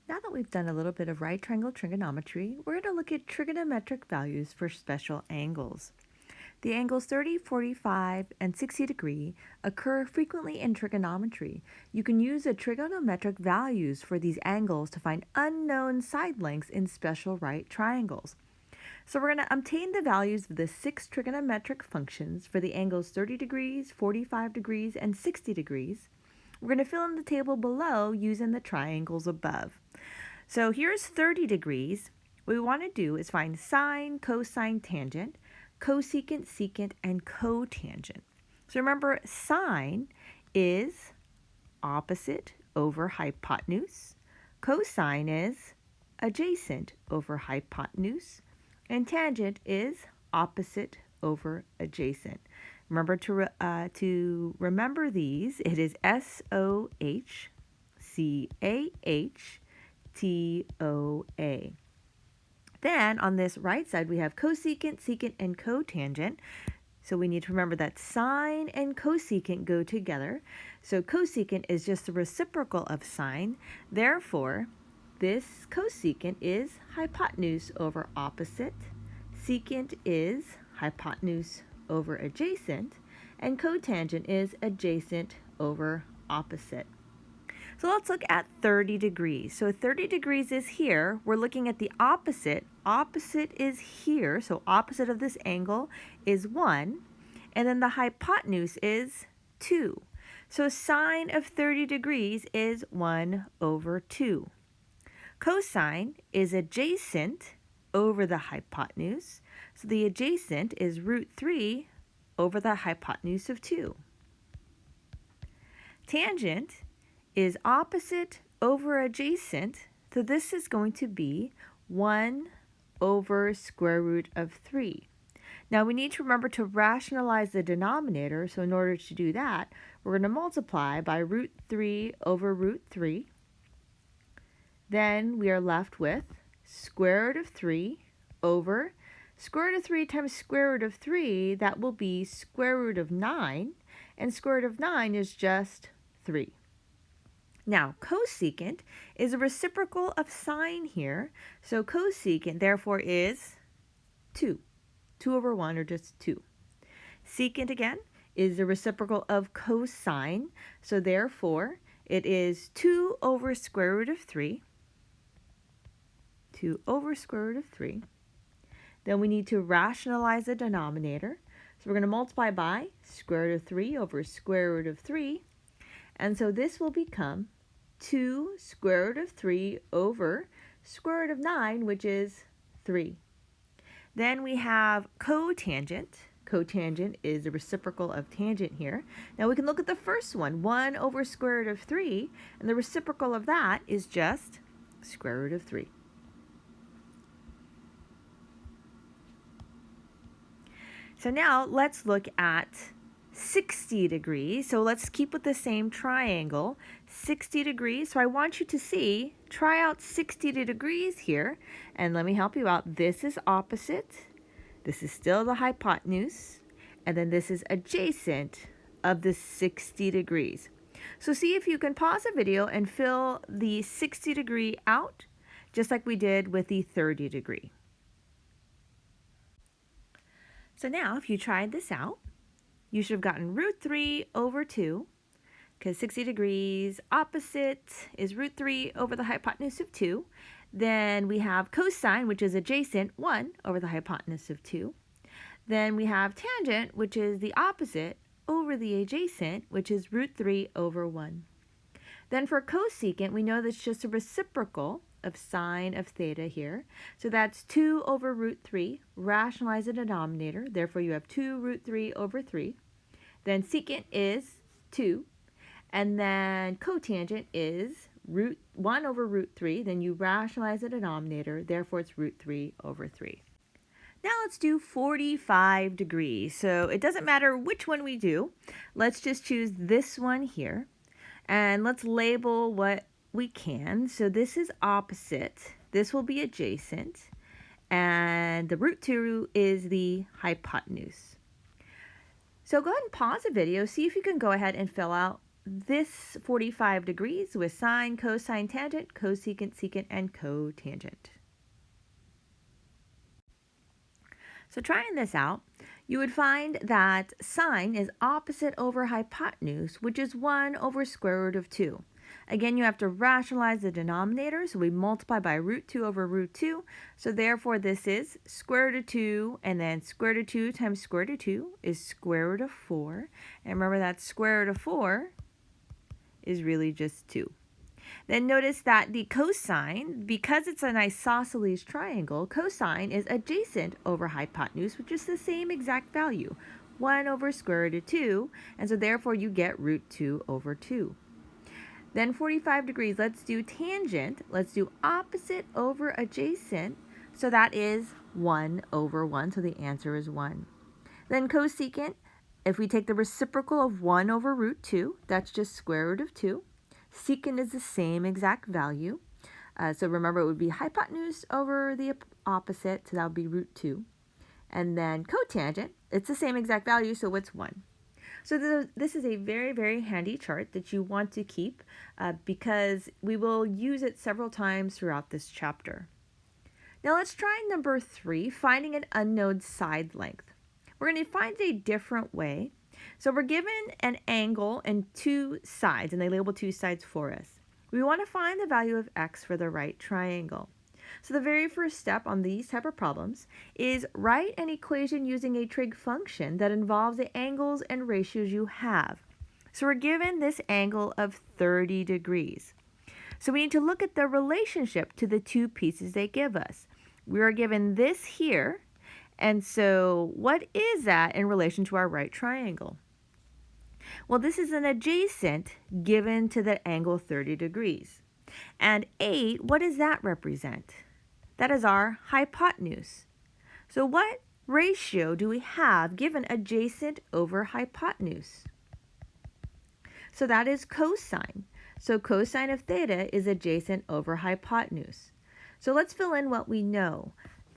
Now that we've done a little bit of right triangle trigonometry, we're going to look at trigonometric values for special angles. The angles 30, 45, and 60 degree occur frequently in trigonometry. You can use the trigonometric values for these angles to find unknown side lengths in special right triangles. So we're going to obtain the values of the 6 trigonometric functions for the angles 30 degrees, 45 degrees, and 60 degrees. We're going to fill in the table below using the triangles above. So here's 30 degrees. What we want to do is find sine, cosine, tangent, cosecant, secant, and cotangent. So remember, sine is opposite over hypotenuse. Cosine is adjacent over hypotenuse. And tangent is opposite over adjacent. Remember to remember these. It is SOHCAHTOA. Then on this right side we have cosecant, secant, and cotangent. So we need to remember that sine and cosecant go together. So cosecant is just the reciprocal of sine. Therefore, this cosecant is hypotenuse over opposite. Secant is hypotenuse over adjacent. And cotangent is adjacent over opposite. So let's look at 30 degrees. So 30 degrees is here. We're looking at the opposite. Opposite is here. So opposite of this angle is 1. And then the hypotenuse is 2. So sine of 30 degrees is 1 over 2. Cosine is adjacent over the hypotenuse. So the adjacent is root 3 over the hypotenuse of 2. Tangent is opposite over adjacent, so this is going to be 1 over square root of 3. Now we need to remember to rationalize the denominator, so in order to do that, we're going to multiply by root 3 over root 3. Then we are left with square root of 3 over square root of 3 times square root of 3, that will be square root of 9, and square root of 9 is just 3. Now, cosecant is a reciprocal of sine here, so cosecant therefore is 2. 2 over 1, or just 2. Secant again is the reciprocal of cosine, so therefore it is 2 over square root of 3. 2 over square root of 3. Then we need to rationalize the denominator, so we're going to multiply by square root of 3 over square root of 3, and so this will become 2 square root of 3 over square root of 9, which is 3. Then we have cotangent. Cotangent is the reciprocal of tangent here. Now we can look at the first one, 1 over square root of 3, and the reciprocal of that is just square root of 3. So now let's look at 60 degrees. So let's keep with the same triangle, 60 degrees. So I want you to try out 60 degrees here, and let me help you out. This is opposite, this is still the hypotenuse, and then this is adjacent of the 60 degrees. So see if you can pause the video and fill the 60 degree out, just like we did with the 30 degree. So now if you tried this out, you should have gotten root 3 over 2, because 60 degrees opposite is root 3 over the hypotenuse of 2. Then we have cosine, which is adjacent, 1 over the hypotenuse of 2. Then we have tangent, which is the opposite over the adjacent, which is root 3 over 1. Then for cosecant, we know that's just a reciprocal of sine of theta here. So that's 2 over root 3. Rationalize the denominator. Therefore, you have 2 root 3 over 3. Then secant is 2. And then cotangent is root 1 over root 3. Then you rationalize the denominator. Therefore, it's root 3 over 3. Now let's do 45 degrees. So it doesn't matter which one we do. Let's just choose this one here. And let's label what we can. So this is opposite. This will be adjacent. And the root 2 is the hypotenuse. So go ahead and pause the video. See if you can go ahead and fill out this 45 degrees with sine, cosine, tangent, cosecant, secant, and cotangent. So trying this out, you would find that sine is opposite over hypotenuse, which is 1 over square root of 2. Again, you have to rationalize the denominator, so we multiply by root 2 over root 2. So therefore, this is square root of 2, and then square root of 2 times square root of 2 is square root of 4. And remember that square root of 4 is really just 2. Then notice that the cosine, because it's an isosceles triangle, cosine is adjacent over hypotenuse, which is the same exact value, 1 over square root of 2, and so therefore you get root 2 over 2. Then 45 degrees, let's do tangent. Let's do opposite over adjacent, so that is 1 over 1, so the answer is 1. Then cosecant, if we take the reciprocal of 1 over root 2, that's just square root of 2. Secant is the same exact value. So remember, it would be hypotenuse over the opposite, so that would be root 2. And then cotangent, it's the same exact value, so it's 1. So this is a very, very handy chart that you want to keep because we will use it several times throughout this chapter. Now let's try number 3, finding an unknown side length. We're going to find a different way. So we're given an angle and 2 sides, and they label 2 sides for us. We want to find the value of x for the right triangle. So the very first step on these type of problems is write an equation using a trig function that involves the angles and ratios you have. So we're given this angle of 30 degrees. So we need to look at the relationship to the 2 pieces they give us. We are given this here, and so what is that in relation to our right triangle? Well, this is an adjacent given to the angle 30 degrees. And 8, what does that represent? That is our hypotenuse. So what ratio do we have given adjacent over hypotenuse? So that is cosine. So cosine of theta is adjacent over hypotenuse. So let's fill in what we know.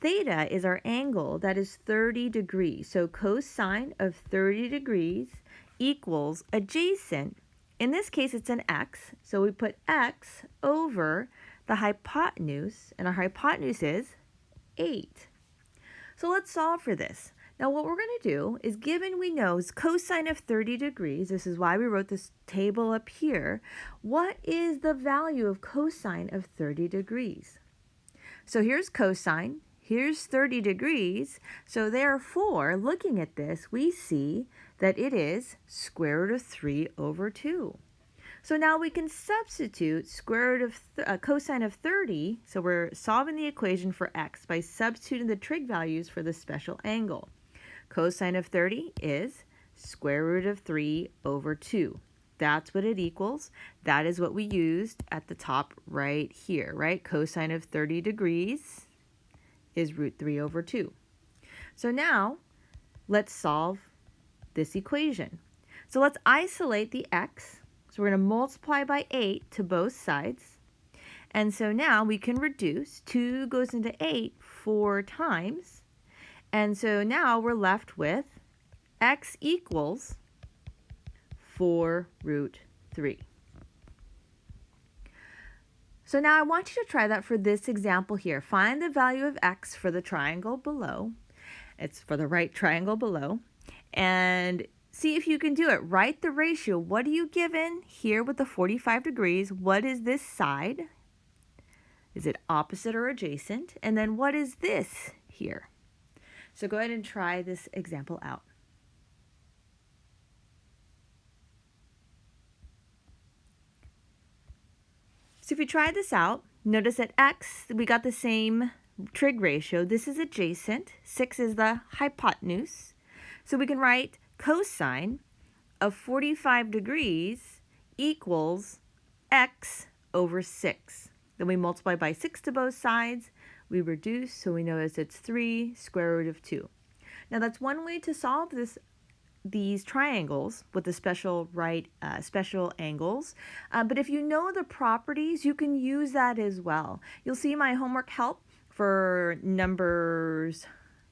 Theta is our angle that is 30 degrees. So cosine of 30 degrees equals adjacent. In this case, it's an x. So we put x over the hypotenuse, and our hypotenuse is 8. So let's solve for this. Now what we're going to do is, given we know is cosine of 30 degrees, this is why we wrote this table up here, what is the value of cosine of 30 degrees? So here's cosine, here's 30 degrees, so therefore, looking at this, we see that it is square root of 3 over 2. So now we can substitute square root of cosine of 30, so we're solving the equation for x by substituting the trig values for the special angle. Cosine of 30 is square root of 3 over 2. That's what it equals. That is what we used at the top right here, right? Cosine of 30 degrees is root 3 over 2. So now let's solve this equation. So let's isolate the x. So we're going to multiply by 8 to both sides. And so now we can reduce. 2 goes into 8 4 times. And so now we're left with x equals 4 root 3. So now I want you to try that for this example here. Find the value of x for the triangle below. It's for the right triangle below. And see if you can do it. Write the ratio. What are you given here with the 45 degrees? What is this side? Is it opposite or adjacent? And then what is this here? So go ahead and try this example out. So if you try this out, notice that x, we got the same trig ratio. This is adjacent. 6 is the hypotenuse. So we can write cosine of 45 degrees equals x over 6. Then we multiply by 6 to both sides. We reduce, so we notice it's 3 square root of 2. Now that's one way to solve these triangles with the special angles. But if you know the properties, you can use that as well. You'll see my homework help for numbers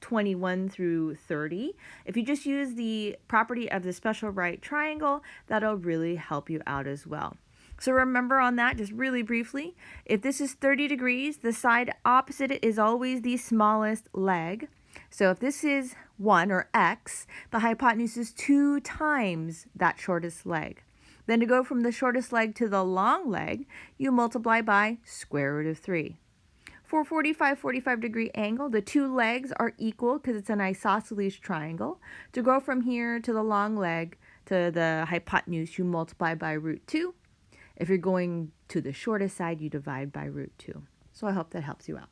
21 through 30. If you just use the property of the special right triangle, that'll really help you out as well. So remember on that, just really briefly, if this is 30 degrees, the side opposite it is always the smallest leg. So if this is 1 or x, the hypotenuse is 2 times that shortest leg. Then to go from the shortest leg to the long leg, you multiply by square root of 3. For 45 degree angle, the two legs are equal because it's an isosceles triangle. To go from here to the long leg to the hypotenuse, you multiply by root 2. If you're going to the shortest side, you divide by root 2. So I hope that helps you out.